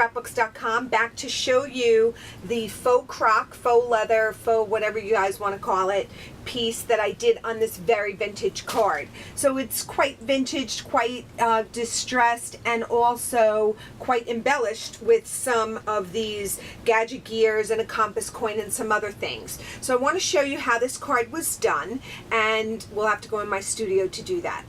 StampsandScrapbooks.com, back to show you the faux croc, faux leather, faux whatever you guys want to call it, piece that I did on this very vintage card. So it's quite vintage, quite distressed, and also quite embellished with some of these gadget gears and a compass coin and some other things. So I want to show you how this card was done, and we'll have to go in my studio to do that.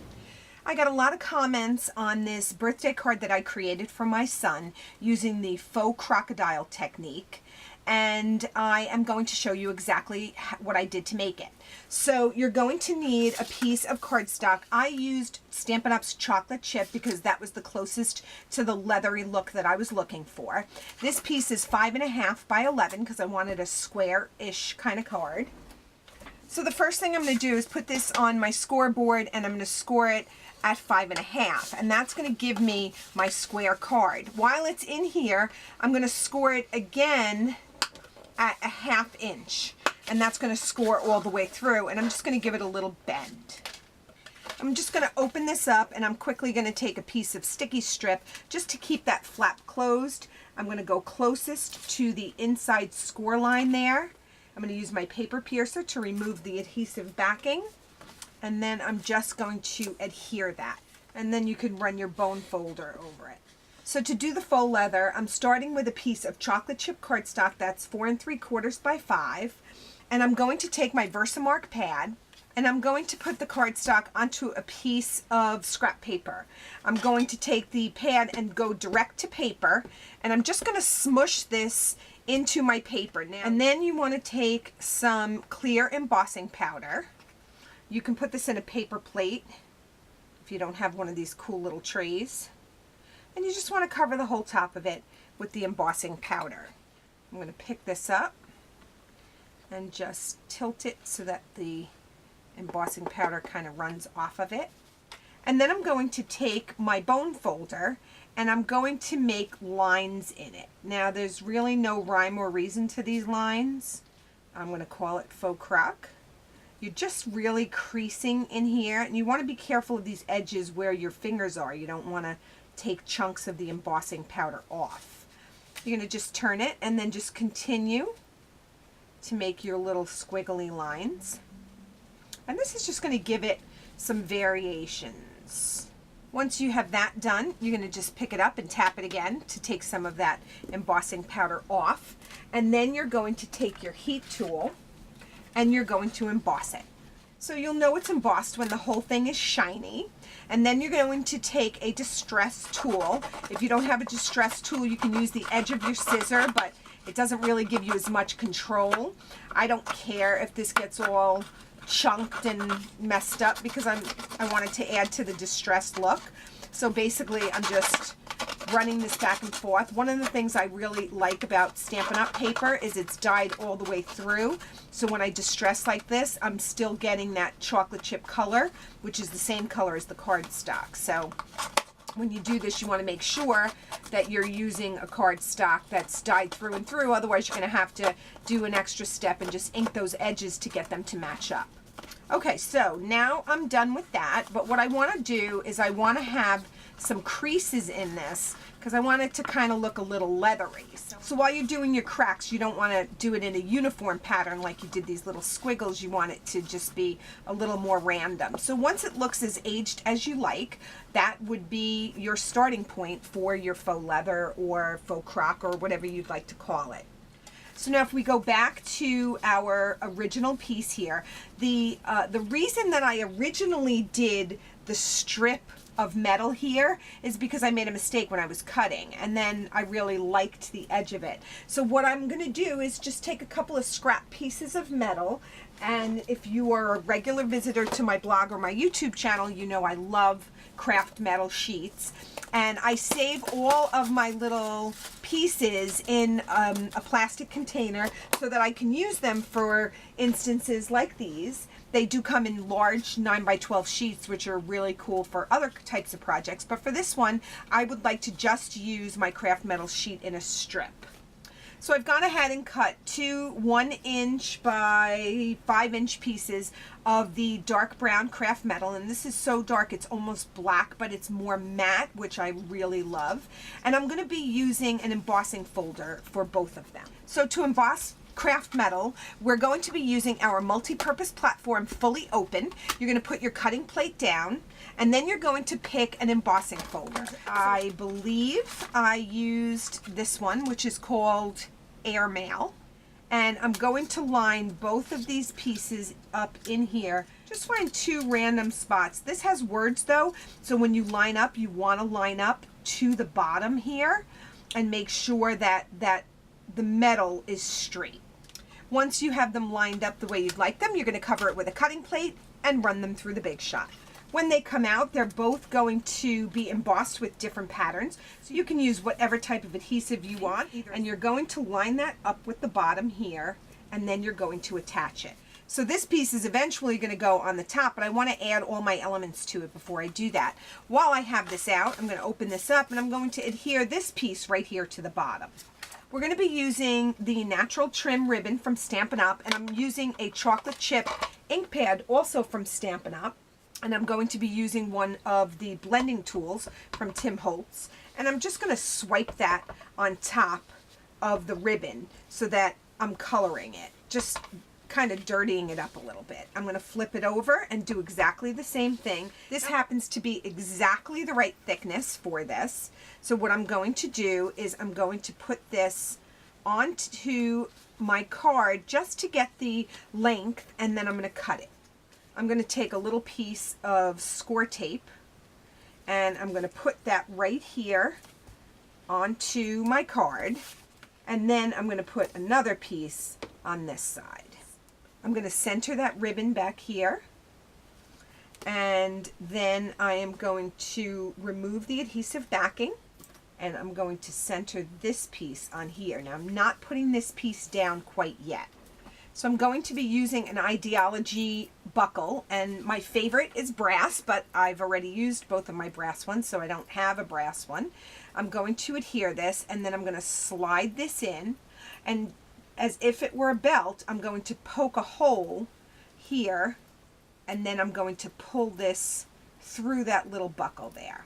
I got a lot of comments on this birthday card that I created for my son using the Faux Crocodile technique, and I am going to show you exactly what I did to make it. So you're going to need a piece of cardstock. I used Stampin' Up's chocolate chip because that was the closest to the leathery look that I was looking for. This piece is 5.5 by 11 because I wanted a square-ish kind of card. So the first thing I'm going to do is put this on my scoreboard, and I'm going to score it at 5.5, and that's going to give me my square card. While it's in here, I'm going to score it again at a 1/2 inch, and that's going to score all the way through, and I'm just going to give it a little bend. I'm just going to open this up, and I'm quickly going to take a piece of sticky strip just to keep that flap closed. I'm going to go closest to the inside score line there. I'm going to use my paper piercer to remove the adhesive backing, and then I'm just going to adhere that, and then you can run your bone folder over it. So to do the faux leather, I'm starting with a piece of chocolate chip cardstock that's 4 3/4 by 5, and I'm going to take my Versamark pad, and I'm going to put the cardstock onto a piece of scrap paper. I'm going to take the pad and go direct to paper, and I'm just going to smush this into my paper now. And then you want to take some clear embossing powder. You can put this in a paper plate if you don't have one of these cool little trays. And you just want to cover the whole top of it with the embossing powder. I'm going to pick this up and just tilt it so that the embossing powder kind of runs off of it. And then I'm going to take my bone folder and I'm going to make lines in it. Now there's really no rhyme or reason to these lines. I'm going to call it faux croc. You're just really creasing in here, and you want to be careful of these edges where your fingers are. You don't want to take chunks of the embossing powder off. You're going to just turn it and then just continue to make your little squiggly lines. And this is just going to give it some variations. Once you have that done, you're going to just pick it up and tap it again to take some of that embossing powder off. And then you're going to take your heat tool and you're going to emboss it. So you'll know it's embossed when the whole thing is shiny. And then you're going to take a distress tool. If you don't have a distress tool, you can use the edge of your scissor, but it doesn't really give you as much control. I don't care if this gets all chunked and messed up because I wanted to add to the distressed look. So basically I'm just running this back and forth. One of the things I really like about Stampin' Up paper is it's dyed all the way through. So when I distress like this, I'm still getting that chocolate chip color, which is the same color as the cardstock. So when you do this, you want to make sure that you're using a cardstock that's dyed through and through. Otherwise, you're going to have to do an extra step and just ink those edges to get them to match up. Okay, so now I'm done with that, but what I want to do is I want to have some creases in this because I want it to kind of look a little leathery. So while you're doing your cracks, you don't want to do it in a uniform pattern like you did these little squiggles. You want it to just be a little more random. So once it looks as aged as you like, that would be your starting point for your faux leather or faux croc or whatever you'd like to call it. So now if we go back to our original piece here, the reason that I originally did the strip of metal here is because I made a mistake when I was cutting, and then I really liked the edge of it. So what I'm going to do is just take a couple of scrap pieces of metal, and if you are a regular visitor to my blog or my YouTube channel, you know I love craft metal sheets. And I save all of my little pieces in a plastic container so that I can use them for instances like these. They do come in large 9 by 12 sheets, which are really cool for other types of projects. But for this one, I would like to just use my craft metal sheet in a strip. So I've gone ahead and cut two 1" by 5" pieces of the dark brown craft metal, and this is so dark it's almost black, but it's more matte, which I really love. And I'm going to be using an embossing folder for both of them. So to emboss craft metal, we're going to be using our multi-purpose platform fully open. You're going to put your cutting plate down, and then you're going to pick an embossing folder. I believe I used this one, which is called Airmail, and I'm going to line both of these pieces up in here. Just find two random spots. This has words though, so when you line up, you want to line up to the bottom here and make sure that the metal is straight. Once you have them lined up the way you'd like them, you're going to cover it with a cutting plate and run them through the Big Shot. When they come out, they're both going to be embossed with different patterns, so you can use whatever type of adhesive you want, and you're going to line that up with the bottom here, and then you're going to attach it. So this piece is eventually going to go on the top, but I want to add all my elements to it before I do that. While I have this out, I'm going to open this up, and I'm going to adhere this piece right here to the bottom. We're going to be using the natural trim ribbon from Stampin' Up, and I'm using a chocolate chip ink pad also from Stampin' Up. And I'm going to be using one of the blending tools from Tim Holtz. And I'm just going to swipe that on top of the ribbon so that I'm coloring it. Just kind of dirtying it up a little bit. I'm going to flip it over and do exactly the same thing. This happens to be exactly the right thickness for this. So what I'm going to do is I'm going to put this onto my card just to get the length, and then I'm going to cut it. I'm going to take a little piece of score tape, and I'm going to put that right here onto my card, and then I'm going to put another piece on this side. I'm going to center that ribbon back here, and then I am going to remove the adhesive backing, and I'm going to center this piece on here. Now I'm not putting this piece down quite yet. So I'm going to be using an Idea-ology buckle, and my favorite is brass, but I've already used both of my brass ones, so I don't have a brass one. I'm going to adhere this, and then I'm going to slide this in, and as if it were a belt, I'm going to poke a hole here, and then I'm going to pull this through that little buckle there.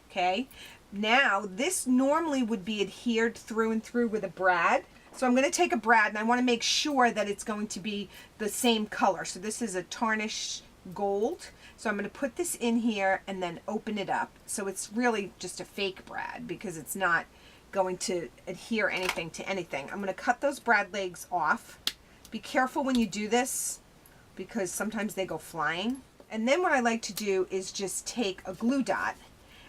Okay? Now, this normally would be adhered through and through with a brad. So I'm going to take a brad, and I want to make sure that it's going to be the same color. So this is a tarnished gold. So I'm going to put this in here and then open it up. So it's really just a fake brad because it's not going to adhere anything to anything. I'm going to cut those brad legs off. Be careful when you do this because sometimes they go flying. And then what I like to do is just take a glue dot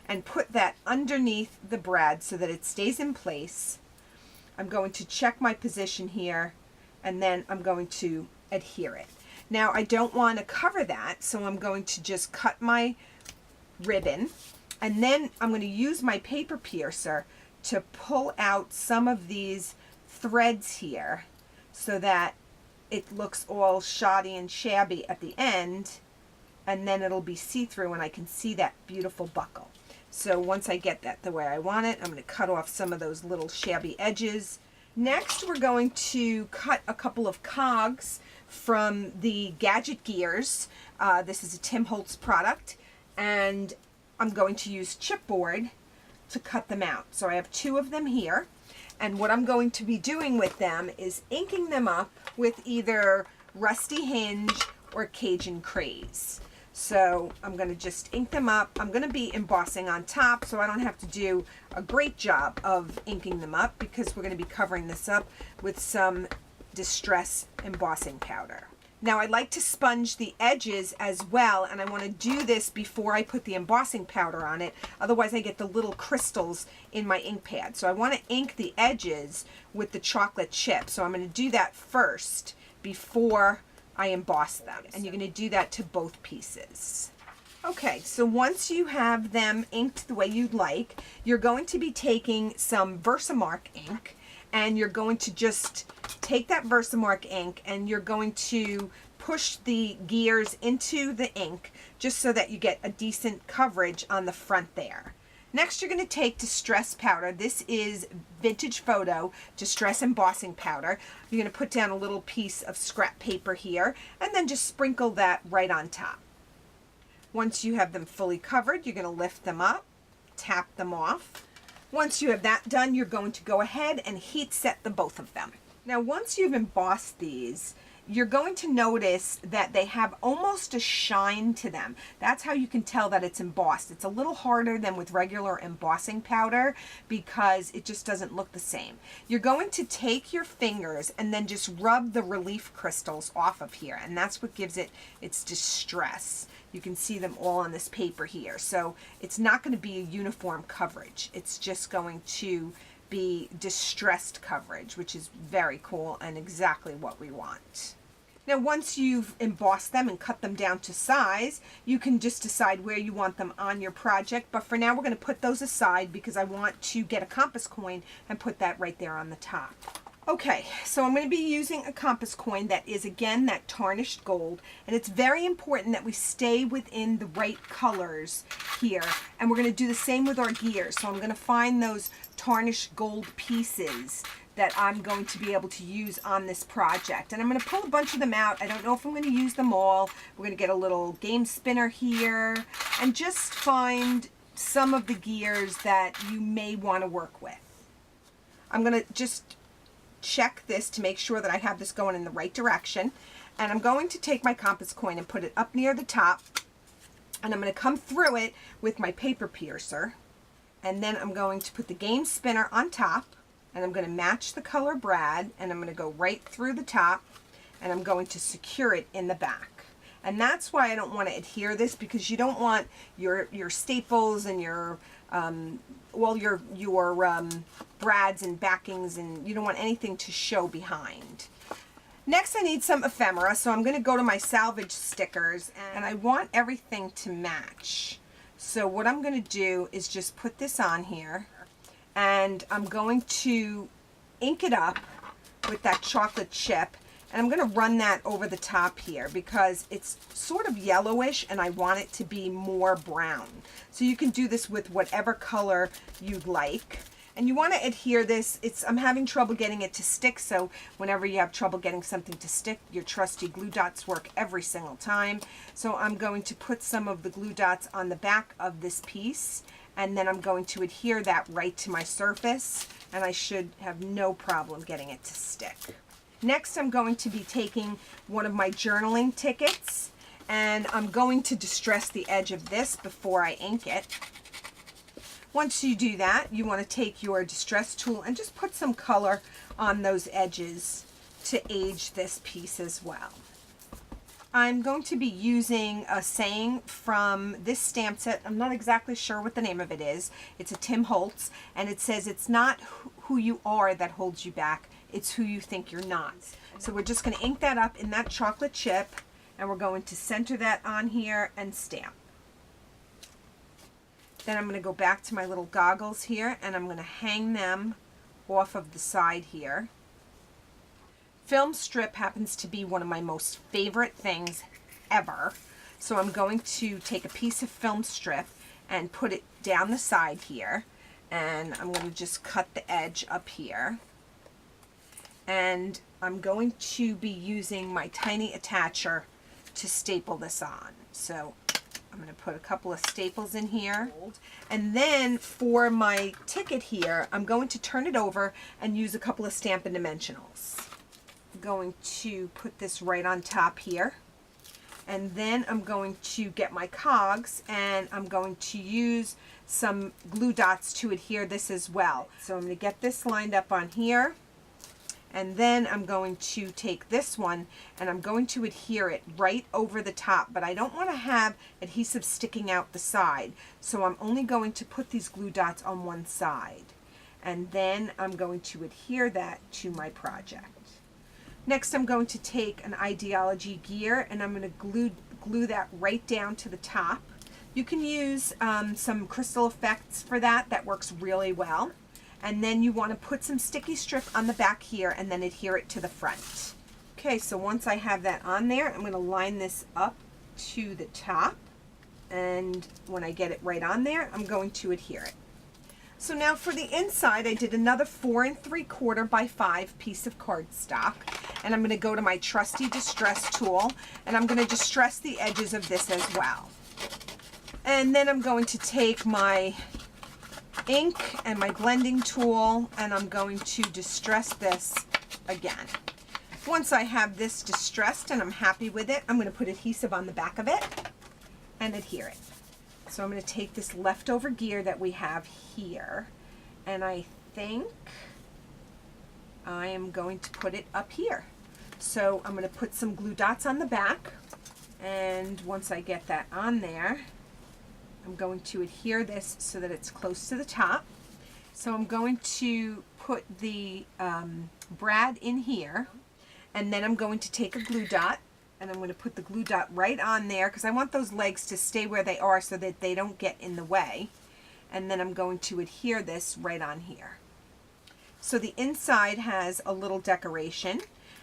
and put that underneath the brad so that it stays in place. I'm going to check my position here, and then I'm going to adhere it. Now I don't want to cover that, so I'm going to just cut my ribbon, and then I'm going to use my paper piercer to pull out some of these threads here so that it looks all shoddy and shabby at the end, and then it'll be see-through and I can see that beautiful buckle. So once I get that the way I want it, I'm going to cut off some of those little shabby edges. Next, we're going to cut a couple of cogs from the Gadget Gears. This is a Tim Holtz product, and I'm going to use chipboard to cut them out. So I have two of them here, and what I'm going to be doing with them is inking them up with either Rusty Hinge or Cajun Craze. So I'm going to just ink them up. I'm going to be embossing on top, so I don't have to do a great job of inking them up because we're going to be covering this up with some Distress embossing powder. Now I like to sponge the edges as well, and I want to do this before I put the embossing powder on it. Otherwise I get the little crystals in my ink pad. So I want to ink the edges with the chocolate chip. So I'm going to do that first before I emboss them, and you're going to do that to both pieces. Okay, so once you have them inked the way you'd like, you're going to be taking some Versamark ink, and you're going to just take that Versamark ink and you're going to push the gears into the ink just so that you get a decent coverage on the front there. Next, you're going to take distress powder. This is Vintage Photo Distress Embossing Powder. You're going to put down a little piece of scrap paper here and then just sprinkle that right on top. Once you have them fully covered, you're going to lift them up, tap them off. Once you have that done, you're going to go ahead and heat set the both of them. Now, once you've embossed these, you're going to notice that they have almost a shine to them. That's how you can tell that it's embossed. It's a little harder than with regular embossing powder because it just doesn't look the same. You're going to take your fingers and then just rub the relief crystals off of here, and that's what gives it its distress. You can see them all on this paper here. So it's not going to be a uniform coverage. It's just going to be distressed coverage, which is very cool and exactly what we want. Now, once you've embossed them and cut them down to size, you can just decide where you want them on your project. But for now, we're going to put those aside because I want to get a compass coin and put that right there on the top. Okay, so I'm going to be using a compass coin that is, again, that tarnished gold. And it's very important that we stay within the right colors here. And we're going to do the same with our gears. So I'm going to find those tarnished gold pieces that I'm going to be able to use on this project. And I'm going to pull a bunch of them out. I don't know if I'm going to use them all. We're going to get a little game spinner here and just find some of the gears that you may want to work with. I'm going to just check this to make sure that I have this going in the right direction. And I'm going to take my compass coin and put it up near the top. And I'm going to come through it with my paper piercer. And then I'm going to put the game spinner on top. And I'm going to match the color brad. And I'm going to go right through the top. And I'm going to secure it in the back. And that's why I don't want to adhere this, because you don't want your staples and your brads and backings, and you don't want anything to show behind. Next, I need some ephemera, so I'm going to go to my salvage stickers, and I want everything to match. So what I'm going to do is just put this on here, and I'm going to ink it up with that chocolate chip. And I'm going to run that over the top here because it's sort of yellowish and I want it to be more brown. So you can do this with whatever color you'd like. And you want to adhere this. I'm having trouble getting it to stick, so whenever you have trouble getting something to stick, your trusty glue dots work every single time. So I'm going to put some of the glue dots on the back of this piece, and then I'm going to adhere that right to my surface, and I should have no problem getting it to stick. Next, I'm going to be taking one of my journaling tickets, and I'm going to distress the edge of this before I ink it. Once you do that, you want to take your distress tool and just put some color on those edges to age this piece as well. I'm going to be using a saying from this stamp set. I'm not exactly sure what the name of it is. It's a Tim Holtz, and it says, "It's not who you are that holds you back, it's who you think you're not." So we're just going to ink that up in that chocolate chip, and we're going to center that on here and stamp. Then I'm going to go back to my little goggles here, and I'm going to hang them off of the side here. Film strip happens to be one of my most favorite things ever. So I'm going to take a piece of film strip and put it down the side here. And I'm going to just cut the edge up here. And I'm going to be using my tiny attacher to staple this on. So I'm going to put a couple of staples in here. And then for my ticket here, I'm going to turn it over and use a couple of Stampin' Dimensionals. I'm going to put this right on top here. And then I'm going to get my cogs, and I'm going to use some glue dots to adhere this as well. So I'm going to get this lined up on here. And then I'm going to take this one and I'm going to adhere it right over the top, but I don't want to have adhesive sticking out the side. So I'm only going to put these glue dots on one side. And then I'm going to adhere that to my project. Next, I'm going to take an Idea-ology gear and I'm going to glue that right down to the top. You can use some crystal effects for that. That works really well. And then you want to put some sticky strip on the back here and then adhere it to the front. Okay, so once I have that on there, I'm going to line this up to the top. And and when I get it right on there, I'm going to adhere it. So now for the inside, I did another 4 3/4 by 5 piece of cardstock, and I'm going to go to my trusty distress tool, and I'm going to distress the edges of this as well. And then I'm going to take my ink and my blending tool, and I'm going to distress this again. Once I have this distressed and I'm happy with it, I'm going to put adhesive on the back of it and adhere it. So I'm going to take this leftover gear that we have here, and I think I am going to put it up here. So I'm going to put some glue dots on the back, and once I get that on there, I'm going to adhere this so that it's close to the top. So I'm going to put the brad in here, and then I'm going to take a glue dot, and I'm going to put the glue dot right on there because I want those legs to stay where they are so that they don't get in the way. And then I'm going to adhere this right on here. So the inside has a little decoration,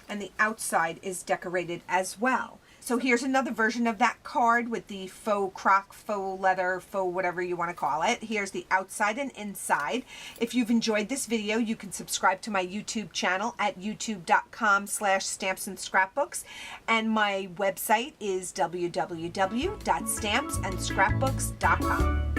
and the outside is decorated as well. So here's another version of that card with the faux croc, faux leather, faux whatever you want to call it. Here's the outside and inside. If you've enjoyed this video, you can subscribe to my YouTube channel at youtube.com/StampsandScrapbooks, and my website is www.StampsandScrapbooks.com.